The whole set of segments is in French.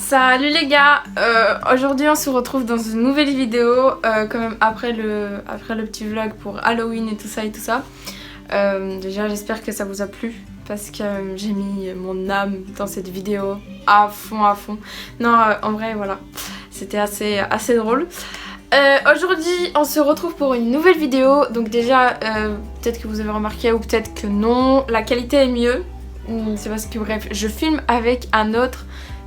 Salut les gars, aujourd'hui on se retrouve dans une nouvelle vidéo, quand même après le petit vlog pour Halloween et tout ça. Déjà j'espère que ça vous a plu parce que j'ai mis mon âme dans cette vidéo à fond. Non, en vrai voilà, c'était assez drôle. Aujourd'hui on se retrouve pour une nouvelle vidéo, donc déjà peut-être que vous avez remarqué ou peut-être que non, la qualité est mieux. C'est parce que bref, je filme avec un autre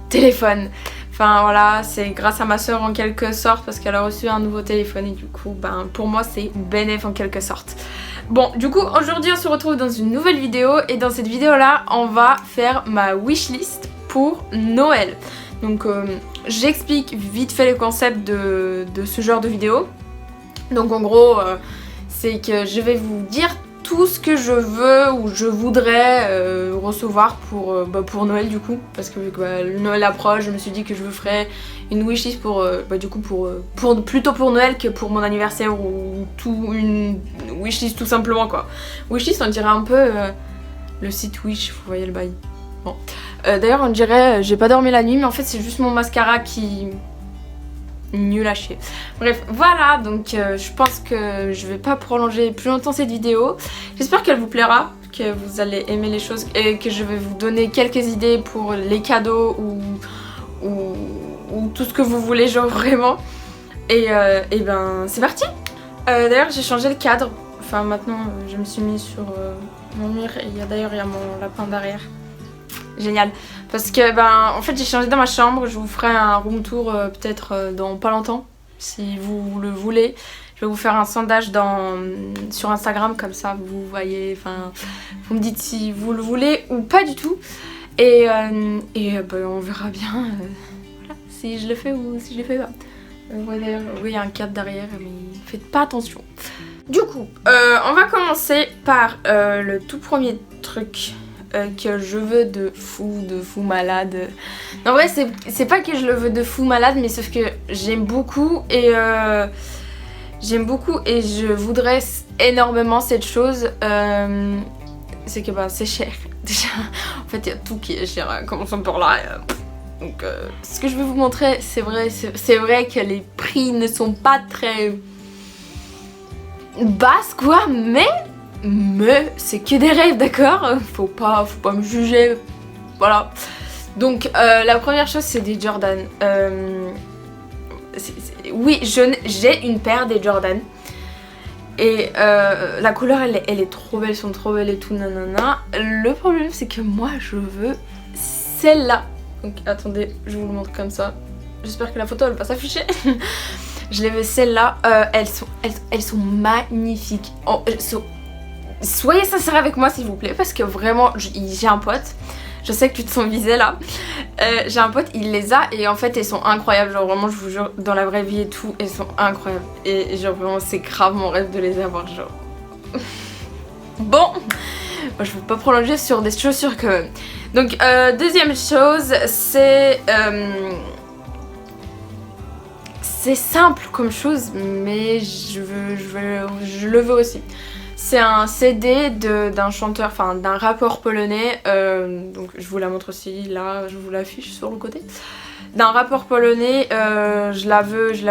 téléphone. Enfin voilà, c'est grâce à ma soeur en quelque sorte parce qu'elle a reçu un nouveau téléphone et du coup pour moi c'est bénéf en quelque sorte. Bon du coup aujourd'hui on se retrouve dans une nouvelle vidéo et dans cette vidéo là on va faire ma wishlist pour Noël. Donc j'explique vite fait le concept de ce genre de vidéo. Donc en gros c'est que je vais vous dire tout ce que je veux ou je voudrais recevoir pour Noël du coup, parce que le Noël approche, je me suis dit que je vous ferais une wishlist plutôt pour Noël que pour mon anniversaire ou une wishlist tout simplement quoi. Wishlist on dirait un peu le site Wish, vous voyez le bail. Bon. D'ailleurs on dirait j'ai pas dormi la nuit mais en fait c'est juste mon mascara qui... nul à chier. Bref, voilà, donc je pense que je vais pas prolonger plus longtemps cette vidéo. J'espère qu'elle vous plaira, que vous allez aimer les choses et que je vais vous donner quelques idées pour les cadeaux ou tout ce que vous voulez, genre vraiment. Et ben, c'est parti. D'ailleurs, j'ai changé le cadre. Enfin, maintenant, je me suis mis sur mon mur et d'ailleurs, il y a mon lapin derrière. Génial, parce que en fait j'ai changé dans ma chambre, je vous ferai un room tour peut-être dans pas longtemps si vous le voulez. Je vais vous faire un sondage sur Instagram, comme ça vous voyez, enfin vous me dites si vous le voulez ou pas du tout. Et on verra bien voilà, si je le fais ou si je le fais pas. Ouais, d'ailleurs, oui il y a un cadre derrière mais faites pas attention. Du coup, on va commencer par le tout premier truc que je veux de fou malade. En vrai c'est pas que je le veux de fou malade mais sauf que j'aime beaucoup et je voudrais énormément cette chose. C'est que c'est cher déjà. En fait il y a tout qui est cher, hein. Commençons par là. Donc ce que je vais vous montrer, c'est vrai que les prix ne sont pas très basses quoi, mais c'est que des rêves, d'accord? Faut pas me juger, voilà. Donc la première chose c'est des Jordan. Oui, j'ai une paire des Jordan et la couleur elle est trop belle, elles sont trop belles et tout nanana. Le problème c'est que moi je veux celle-là. Donc attendez, je vous le montre comme ça. J'espère que la photo elle va s'afficher. Je les veux celle-là. Elles sont magnifiques. Soyez sincères avec moi s'il vous plaît parce que vraiment j'ai un pote, je sais que tu te sens visé là, j'ai un pote il les a et en fait elles sont incroyables, genre vraiment je vous jure dans la vraie vie et tout elles sont incroyables et genre vraiment c'est grave mon rêve de les avoir genre. Bon, moi, je veux pas prolonger sur des chaussures quand même. Donc deuxième chose c'est simple comme chose mais je le veux aussi. C'est un CD d'un chanteur, enfin d'un rappeur polonais, donc je vous la montre aussi, là je vous l'affiche sur le côté. D'un rappeur polonais, je la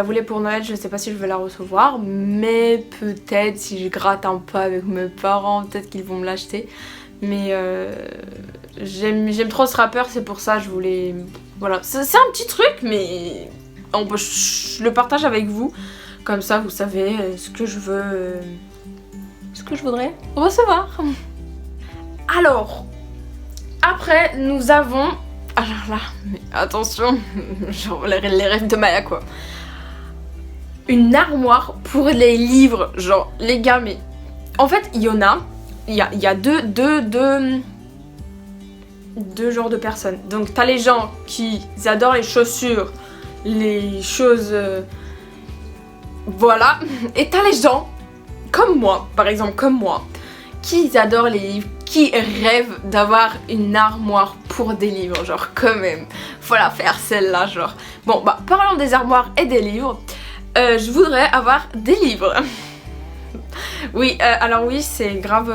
voulais pour Noël, je sais pas si je vais la recevoir, mais peut-être si je gratte un peu avec mes parents, peut-être qu'ils vont me l'acheter. Mais j'aime trop ce rappeur, c'est pour ça je voulais... Voilà, c'est un petit truc, mais je le partage avec vous, comme ça vous savez ce que je veux... ce que je voudrais recevoir. Alors, après nous avons... Alors là, mais attention, genre les rêves de Maya quoi. Une armoire pour les livres, genre les gars mais... En fait il y a deux genres de personnes. Donc t'as les gens qui adorent les chaussures, les choses... voilà. Et t'as les gens comme moi, par exemple comme moi, qui adorent les livres, qui rêvent d'avoir une armoire pour des livres, genre quand même, voilà faire celle-là genre. Bon parlons des armoires et des livres, je voudrais avoir des livres. Oui, alors oui c'est grave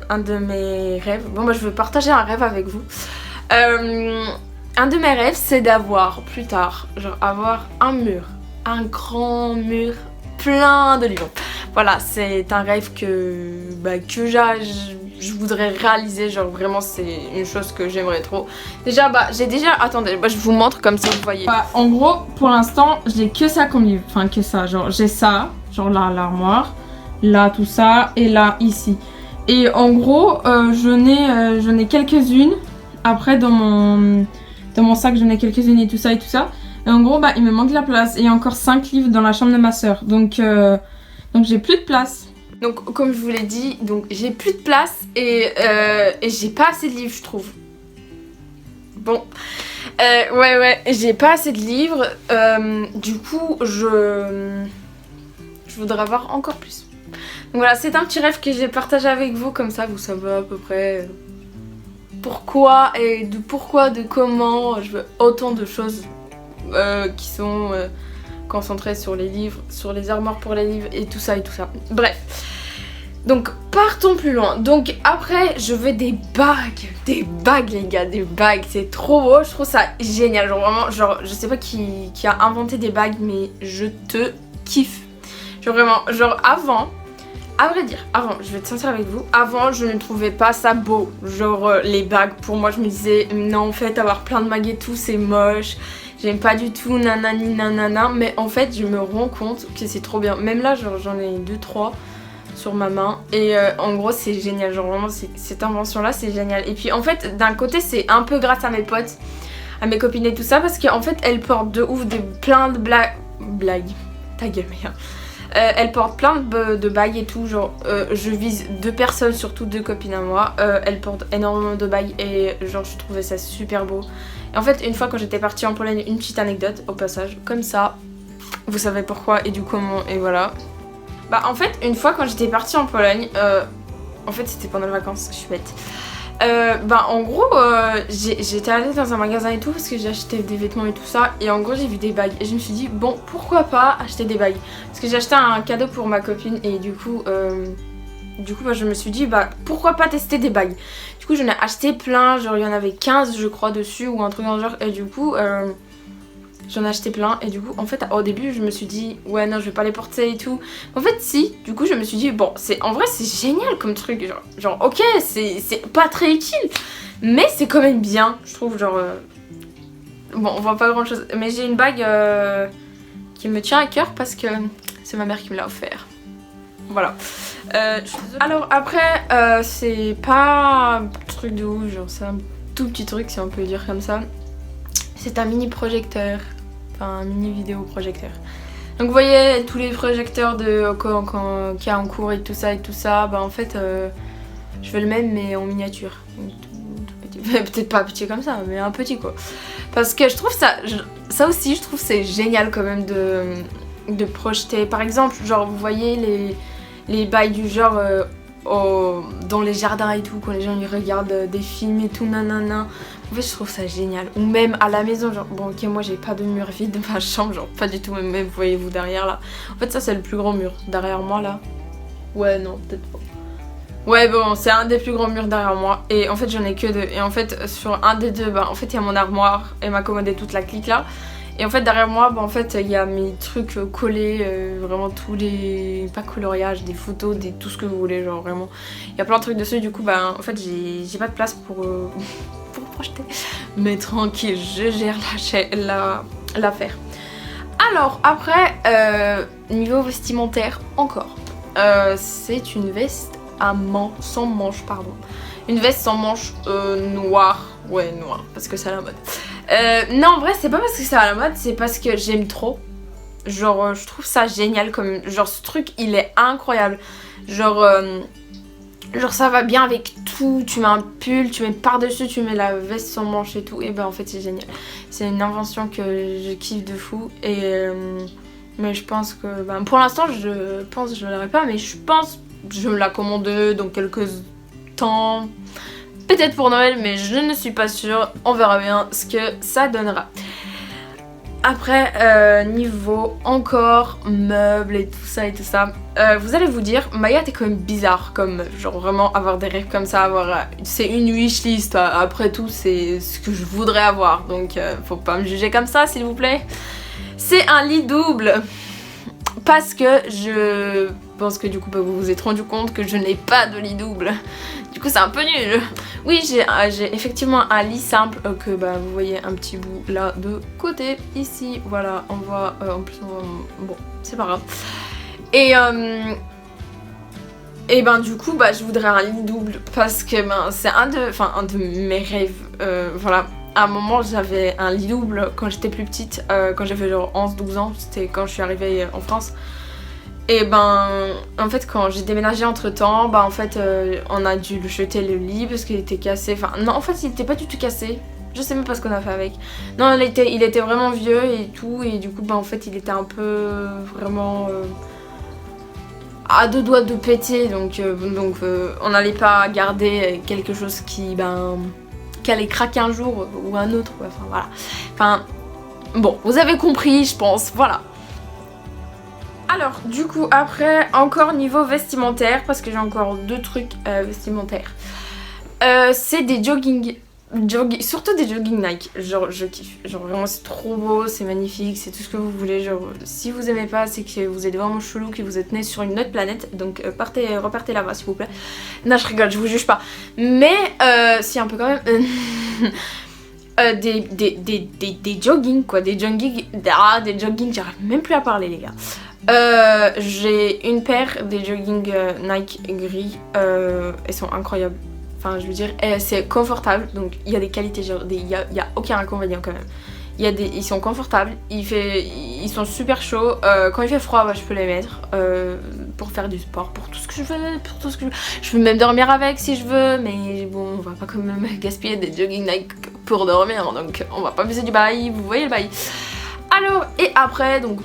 un de mes rêves, bon je veux partager un rêve avec vous. un de mes rêves c'est d'avoir plus tard, genre avoir un mur, un grand mur plein de livres. Voilà, c'est un rêve que je voudrais réaliser, genre vraiment c'est une chose que j'aimerais trop. Déjà attendez, je vous montre comme ça vous voyez. En gros, pour l'instant, j'ai que ça comme livre, enfin que ça, genre j'ai ça, genre là l'armoire, là tout ça et là ici. Et en gros, j'en ai quelques-unes. Après dans mon sac, j'en ai quelques-unes et tout ça. Et en gros, il me manque de la place. Et il y a encore 5 livres dans la chambre de ma soeur. Donc j'ai plus de place. Donc comme je vous l'ai dit, donc j'ai plus de place et j'ai pas assez de livres, je trouve. Bon, ouais, j'ai pas assez de livres. Du coup, je voudrais avoir encore plus. Donc voilà, c'est un petit rêve que j'ai partagé avec vous, comme ça vous savez à peu près pourquoi de comment je veux autant de choses qui sont concentrées sur les livres, sur les armoires pour les livres et tout ça. Bref, donc partons plus loin. Donc après je veux des bagues les gars, des bagues, c'est trop beau, je trouve ça génial, genre vraiment, genre je sais pas qui a inventé des bagues mais je te kiffe. Genre vraiment, genre avant, à vrai dire, avant, je vais être sincère avec vous, avant je ne trouvais pas ça beau, genre les bagues, pour moi je me disais non en fait avoir plein de bagues et tout c'est moche, j'aime pas du tout nanani nanana, mais en fait je me rends compte que c'est trop bien, même là genre j'en ai 2-3 sur ma main et en gros c'est génial, genre vraiment cette invention là c'est génial. Et puis en fait d'un côté c'est un peu grâce à mes potes, à mes copines et tout ça, parce qu'en fait elles portent de ouf plein de blagues, ta gueule merde. Elle porte plein de bagues et tout, genre je vise 2 personnes, surtout 2 copines à moi, elle porte énormément de bagues et genre je trouvais ça super beau. Et en fait une fois quand j'étais partie en Pologne, une petite anecdote au passage, comme ça vous savez pourquoi et du comment et voilà. En fait une fois quand j'étais partie en Pologne, en fait c'était pendant les vacances, je suis bête. En gros j'étais allée dans un magasin et tout parce que j'ai acheté des vêtements et tout ça, et en gros j'ai vu des bagues et je me suis dit bon pourquoi pas acheter des bagues, parce que j'ai acheté un cadeau pour ma copine et du coup je me suis dit pourquoi pas tester des bagues. Du coup j'en ai acheté plein, genre il y en avait 15 je crois dessus ou un truc dans le genre, et du coup j'en ai acheté plein et du coup en fait au début je me suis dit ouais non je vais pas les porter et tout. En fait si, du coup je me suis dit bon en vrai c'est génial comme truc, genre ok c'est pas très utile mais c'est quand même bien je trouve, genre bon on voit pas grand chose mais j'ai une bague qui me tient à cœur parce que c'est ma mère qui me l'a offert. Voilà. Alors après c'est pas un truc de ouf, genre c'est un tout petit truc si on peut dire comme ça. C'est un mini projecteur, enfin un mini vidéo projecteur. Donc vous voyez tous les projecteurs qu'il y a en cours et tout ça, en fait je veux le même mais en miniature. Tout petit. Peut-être pas petit comme ça mais un petit quoi. Parce que je trouve ça aussi je trouve c'est génial quand même de projeter. Par exemple genre vous voyez les bails du genre dans les jardins et tout, quand les gens ils regardent des films et tout nanana. En fait je trouve ça génial. Ou même à la maison, genre bon ok moi j'ai pas de mur vide dans ma chambre, genre pas du tout, même vous voyez-vous derrière là. En fait ça c'est le plus grand mur derrière moi là. Ouais non peut-être pas. Ouais bon c'est un des plus grands murs derrière moi et en fait j'en ai que 2. Et en fait sur un des 2 en fait il y a mon armoire et ma commode et toute la clique là. Et en fait derrière moi en fait il y a mes trucs collés, vraiment tous les pas coloriages, des photos, tout ce que vous voulez, genre vraiment il y a plein de trucs dessus. Du coup en fait j'ai pas de place pour projeter, mais tranquille je gère l'affaire. Alors après niveau vestimentaire encore, c'est une veste sans manches pardon, une veste sans manches noire, ouais noire parce que c'est à la mode. Non en vrai c'est pas parce que c'est à la mode, c'est parce que j'aime trop. Genre je trouve ça génial comme genre ce truc il est incroyable. Genre ça va bien avec tout, tu mets un pull, tu mets par dessus, tu mets la veste sans manches et tout, et en fait c'est génial. C'est une invention que je kiffe de fou et mais je pense que pour l'instant je pense que je l'aurai pas, mais je pense je me la commande dans quelques temps. Peut-être pour Noël mais je ne suis pas sûre, on verra bien ce que ça donnera. Après, niveau encore meubles et tout ça, vous allez vous dire, Maya t'es quand même bizarre, comme genre vraiment avoir des rêves comme ça, c'est une wishlist, après tout c'est ce que je voudrais avoir, donc faut pas me juger comme ça s'il vous plaît. C'est un lit double, parce que je pense que du coup vous vous êtes rendu compte que je n'ai pas de lit double. Du coup c'est un peu nul. Oui j'ai effectivement un lit simple que vous voyez un petit bout là de côté ici. Voilà on voit en plus bon c'est pas grave. Et du coup je voudrais un lit double parce que c'est un de mes rêves. Voilà. À un moment j'avais un lit double quand j'étais plus petite, quand j'avais genre 11-12 ans, c'était quand je suis arrivée en France. Et en fait quand j'ai déménagé entre temps, en fait on a dû le jeter le lit parce qu'il était cassé. Enfin non en fait il était pas du tout cassé. Je sais même pas ce qu'on a fait avec. Non il était vraiment vieux et tout et du coup en fait il était un peu vraiment à deux doigts de péter donc on n'allait pas garder quelque chose qui allait craquer un jour ou un autre. Enfin voilà. Enfin bon vous avez compris je pense voilà. Alors du coup après encore niveau vestimentaire parce que j'ai encore deux trucs vestimentaires. C'est des surtout des jogging Nike, genre je kiffe, genre vraiment c'est trop beau, c'est magnifique, c'est tout ce que vous voulez, genre si vous aimez pas c'est que vous êtes vraiment chelou, que vous êtes né sur une autre planète, donc repartez là-bas s'il vous plaît. Non je rigole, je vous juge pas, mais si un peu quand même. Des jogging quoi, des jogging, j'arrive même plus à parler les gars. J'ai une paire des jogging Nike gris, elles sont incroyables. Enfin je veux dire, c'est confortable, donc il y a des qualités, il y a aucun inconvénient quand même. Ils sont confortables, ils sont super chauds, quand il fait froid je peux les mettre pour faire du sport, pour tout ce que je veux, je peux même dormir avec si je veux, mais bon on va pas quand même gaspiller des jogging Nike pour dormir, donc on va pas abuser du bail, vous voyez le bail. Alors et après donc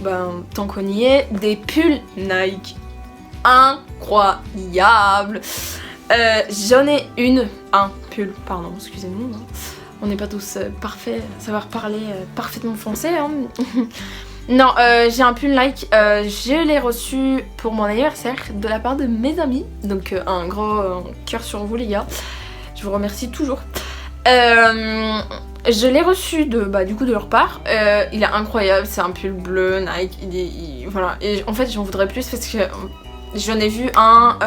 tant qu'on y est, des pulls Nike incroyables. J'en ai un pull, pardon excusez-nous. On n'est pas tous parfaits, savoir parler parfaitement français. Hein. Non, j'ai un pull Nike, je l'ai reçu pour mon anniversaire de la part de mes amis. Donc un gros cœur sur vous les gars. Je vous remercie toujours. Je l'ai reçu du coup de leur part. Il est incroyable, c'est un pull bleu Nike. Voilà. Et en fait j'en voudrais plus parce que j'en ai vu un...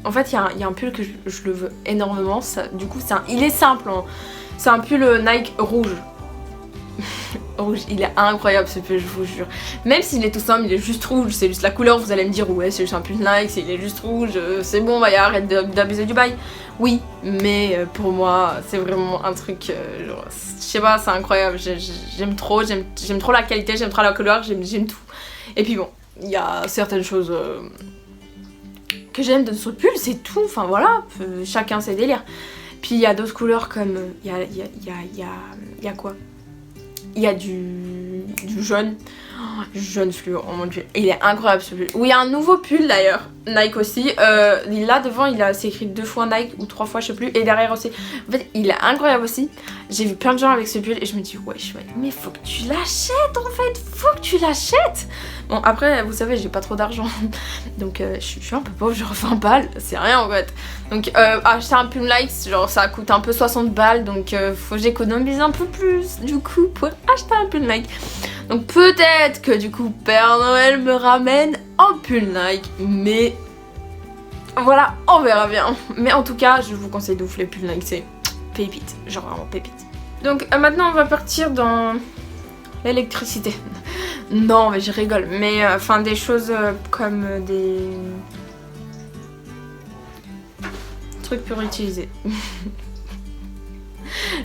En fait, il y a un pull que je le veux énormément. Du coup, il est simple. Hein. C'est un pull Nike rouge. Rouge, il est incroyable ce pull, je vous jure. Même s'il est tout simple, il est juste rouge. C'est juste la couleur, vous allez me dire, ouais, c'est juste un pull Nike, il est juste rouge. C'est bon, arrête d'abuser du bail. Oui, mais pour moi, c'est vraiment un truc. Genre, je sais pas, c'est incroyable. J'aime trop la qualité, j'aime trop la couleur, j'aime tout. Et puis bon, il y a certaines choses. Que j'aime de ce pull, c'est tout, enfin voilà, chacun ses délires. Puis il y a d'autres couleurs comme, il y a quoi? Il y a du jaune, jaune fluo, oh mon dieu, il est incroyable ce pull. Oui, il y a un nouveau pull d'ailleurs, Nike aussi, là devant c'est écrit 2 fois Nike ou 3 fois je sais plus, et derrière aussi. En fait il est incroyable aussi, j'ai vu plein de gens avec ce pull et je me dis wesh mais faut que tu l'achètes en fait, faut que tu l'achètes. Bon après vous savez j'ai pas trop d'argent, donc je suis un peu pauvre, genre 20 balles, c'est rien en fait. Donc acheter un pull Nike, genre ça coûte un peu 60 balles, donc faut que j'économise un peu plus du coup pour acheter un pull Nike. Donc peut-être que du coup Père Noël me ramène un pull Nike, mais voilà, on verra bien. Mais en tout cas, je vous conseille de ouf les pulls Nike, c'est pépite, genre vraiment pépite. Donc maintenant on va partir dans l'électricité. Non mais je rigole, mais enfin des choses comme des trucs pour utiliser.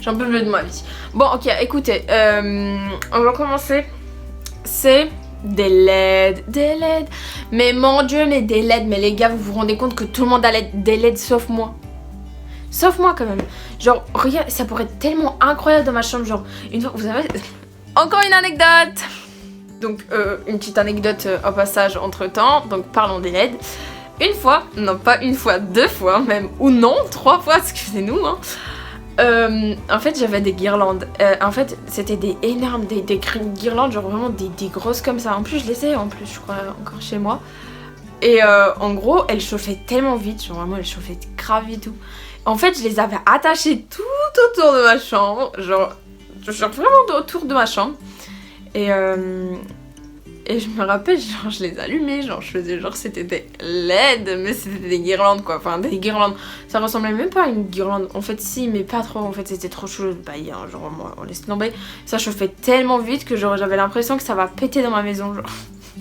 J'en peux plus de ma vie. Bon ok, écoutez, on va commencer. C'est des LED. Mais mon dieu, mais des LED. Mais les gars, vous vous rendez compte que tout le monde a des LED sauf moi. Sauf moi quand même. Genre, regarde, ça pourrait être tellement incroyable dans ma chambre. Genre, une fois, vous savez... Encore une anecdote. Donc, une petite anecdote au passage entre temps. Donc, parlons des LED. Une fois, non pas une fois, 2 fois même, ou non, 3 fois, excusez-nous, hein. En fait j'avais des guirlandes. En fait c'était des énormes, des guirlandes genre vraiment des grosses comme ça. En plus je les ai en plus je crois encore chez moi. Et en gros elles chauffaient tellement vite, genre vraiment elles chauffaient grave vite tout. En fait je les avais attachées tout autour de ma chambre, genre vraiment autour de ma chambre. Et je me rappelle, genre je les allumais, genre je faisais genre c'était des LED, mais c'était des guirlandes quoi, enfin des guirlandes. Ça ressemblait même pas à une guirlande, en fait si, mais pas trop, en fait c'était trop chaud, bah genre moi on laisse tomber. Ça chauffait tellement vite que genre j'avais l'impression que ça va péter dans ma maison, genre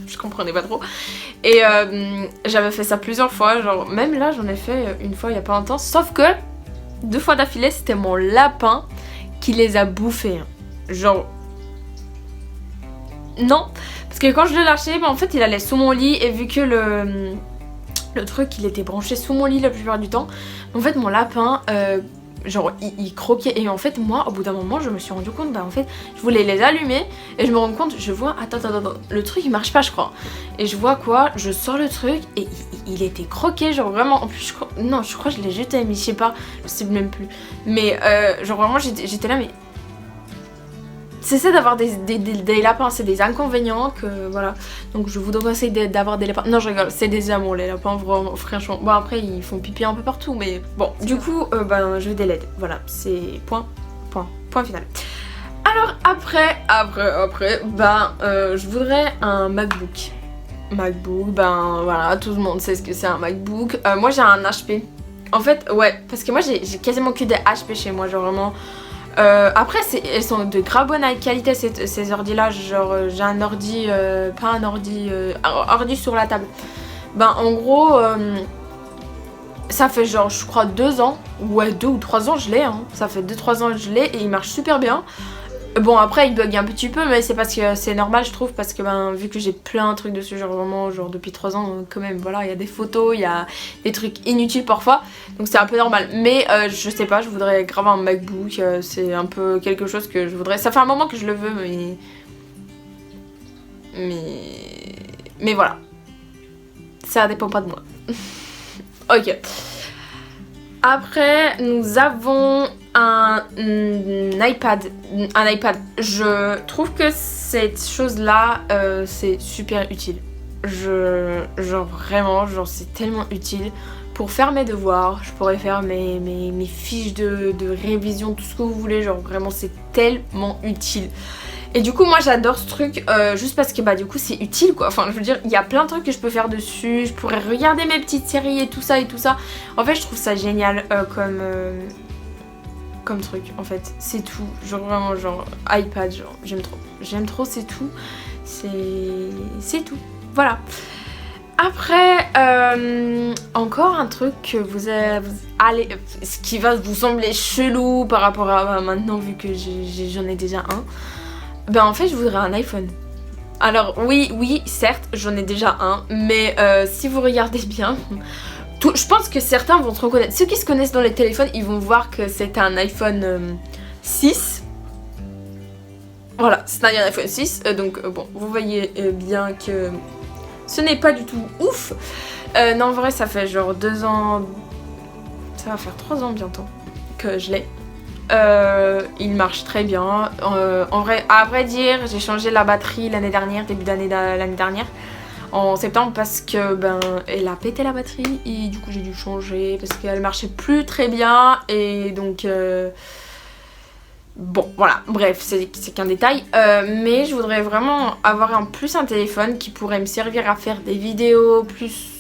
je comprenais pas trop. Et j'avais fait ça plusieurs fois, genre même là j'en ai fait une fois il y a pas longtemps, sauf que 2 fois d'affilée c'était mon lapin qui les a bouffés, hein. Genre... Non, parce que quand je le lâchais, bah en fait il allait sous mon lit et vu que le truc il était branché sous mon lit la plupart du temps, en fait mon lapin, genre il croquait et en fait moi au bout d'un moment je me suis rendu compte, bah en fait je voulais les allumer et je me rends compte, je vois, attends, le truc il marche pas je crois. Et je vois quoi, je sors le truc et il était croqué, genre vraiment, en plus je crois, non je crois que je l'ai jeté mais je sais pas, je sais même plus. Mais genre vraiment j'étais là mais... C'est ça d'avoir des lapins, c'est des inconvénients que voilà. Donc je vous conseille d'avoir des lapins. Non je rigole, c'est des amours les lapins vraiment, franchement. Bon après ils font pipi un peu partout mais bon. Du coup ben je vais des LED, voilà, c'est point final. Alors après ben je voudrais un MacBook. MacBook, ben voilà, tout le monde sait ce que c'est un MacBook. Moi j'ai un HP. En fait ouais, parce que moi j'ai quasiment que des HP chez moi, genre vraiment... après elles sont de grave bonne qualité ces ordi là, genre j'ai un ordi, pas un ordi, ordi sur la table. Ben en gros ça fait genre je crois 2 ans, ouais 2 ou 3 ans je l'ai, hein. Ça fait 2-3 ans que je l'ai et il marche super bien. Bon après il bug un petit peu mais c'est parce que c'est normal je trouve, parce que ben vu que j'ai plein de trucs dessus, genre vraiment genre depuis 3 ans quand même, voilà, il y a des photos, il y a des trucs inutiles parfois, donc c'est un peu normal. Mais je sais pas, je voudrais grave un MacBook, c'est un peu quelque chose que je voudrais, ça fait un moment que je le veux mais voilà, ça dépend pas de moi. Ok. Après nous avons un iPad. Je trouve que cette chose là c'est super utile. Genre vraiment, genre c'est tellement utile pour faire mes devoirs. Je pourrais faire mes fiches de révision, tout ce que vous voulez, genre vraiment c'est tellement utile. Et du coup moi j'adore ce truc juste parce que bah du coup c'est utile quoi, enfin je veux dire il y a plein de trucs que je peux faire dessus, je pourrais regarder mes petites séries et tout ça. En fait je trouve ça génial comme truc en fait, c'est tout, genre vraiment genre iPad, genre j'aime trop, c'est tout, c'est tout, voilà. Après encore un truc que allez, ce qui va vous sembler chelou par rapport à maintenant vu que j'en ai déjà un. Ben en fait je voudrais un iPhone. Alors oui certes j'en ai déjà un, mais si vous regardez bien, je pense que certains vont se reconnaître. Ceux qui se connaissent dans les téléphones ils vont voir que c'est un iPhone 6. Voilà, c'est un iPhone 6, donc bon vous voyez bien que ce n'est pas du tout ouf. Non en vrai ça fait genre 2 ans, ça va faire 3 ans bientôt que je l'ai. Il marche très bien. En vrai, à vrai dire, j'ai changé la batterie l'année dernière, début d'année l'année dernière, en septembre, parce que ben elle a pété la batterie et du coup j'ai dû changer parce qu'elle marchait plus très bien et donc bon voilà, bref c'est qu'un détail, mais je voudrais vraiment avoir en plus un téléphone qui pourrait me servir à faire des vidéos plus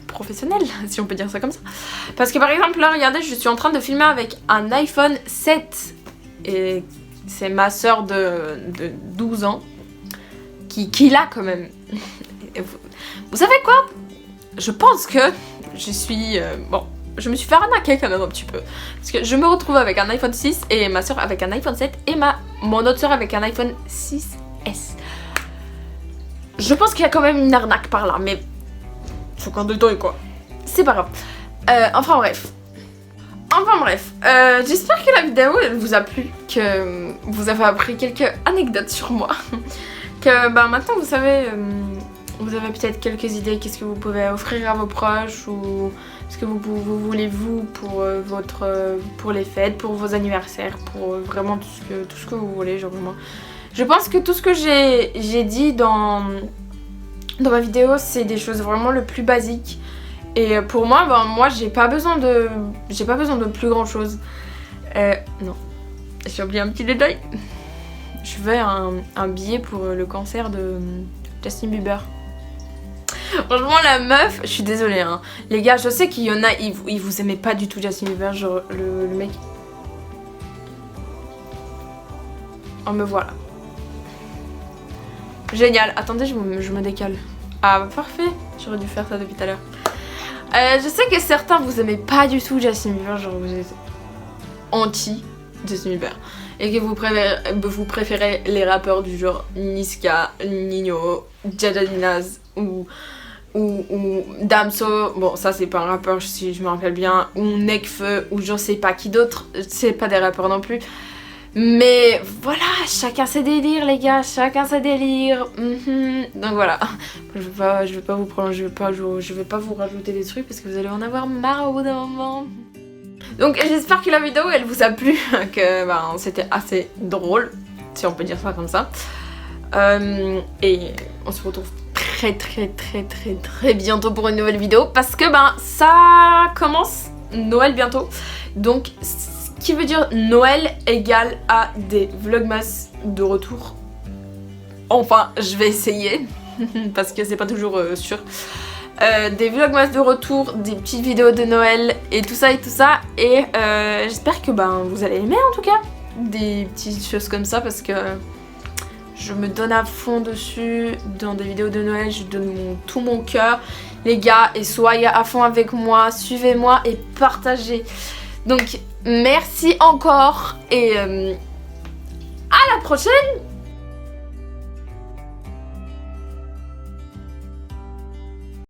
professionnel, si on peut dire ça comme ça. Parce que par exemple là regardez, je suis en train de filmer avec un iPhone 7 et c'est ma soeur de 12 ans qui l'a quand même. Vous savez quoi, je pense que je suis bon, je me suis fait arnaquer quand même un petit peu, parce que je me retrouve avec un iPhone 6 et ma soeur avec un iPhone 7 et mon autre soeur avec un iPhone 6S. Je pense qu'il y a quand même une arnaque par là, mais faut qu'un détail quoi, c'est pas grave. Enfin bref, j'espère que la vidéo elle vous a plu, que vous avez appris quelques anecdotes sur moi, que bah maintenant vous savez vous avez peut-être quelques idées, qu'est-ce que vous pouvez offrir à vos proches ou ce que vous voulez vous pour les fêtes, pour vos anniversaires, pour vraiment tout ce que vous voulez, genre vraiment. Je pense que tout ce que j'ai dit dans ma vidéo, c'est des choses vraiment le plus basiques. Et pour moi, moi j'ai pas besoin de plus grand chose. Non, j'ai oublié un petit détail. Je veux un billet pour le concert de Justin Bieber. Franchement la meuf, je suis désolée hein. Les gars, je sais qu'il y en a, ils vous aimez pas du tout Justin Bieber, genre le mec... Oh me voilà. Génial, attendez je me décale. Ah parfait, j'aurais dû faire ça depuis tout à l'heure. Je sais que certains vous aimez pas du tout Justin Bieber, genre vous êtes anti Justin Bieber. Et que vous préférez les rappeurs du genre Niska, Nino, Jadadinaz ou Damso. Bon ça c'est pas un rappeur si je me rappelle bien. Ou Nekfeu ou je sais pas qui d'autre. C'est pas des rappeurs non plus. Mais voilà, chacun ses délires les gars, chacun ses délires. Donc voilà, je vais pas vous prolonger, je vais pas vous rajouter des trucs parce que vous allez en avoir marre au bout d'un moment. Donc j'espère que la vidéo elle vous a plu, que c'était assez drôle, si on peut dire ça comme ça. Et on se retrouve très bientôt pour une nouvelle vidéo parce que ça commence Noël bientôt. Donc ce qui veut dire Noël égale à des vlogmas de retour. Enfin je vais essayer parce que c'est pas toujours sûr. Des vlogmas de retour, des petites vidéos de Noël et tout ça et j'espère que vous allez aimer en tout cas des petites choses comme ça parce que je me donne à fond dessus dans des vidéos de Noël, je donne tout mon cœur les gars et soyez à fond avec moi, suivez-moi et partagez. Donc merci encore et à la prochaine.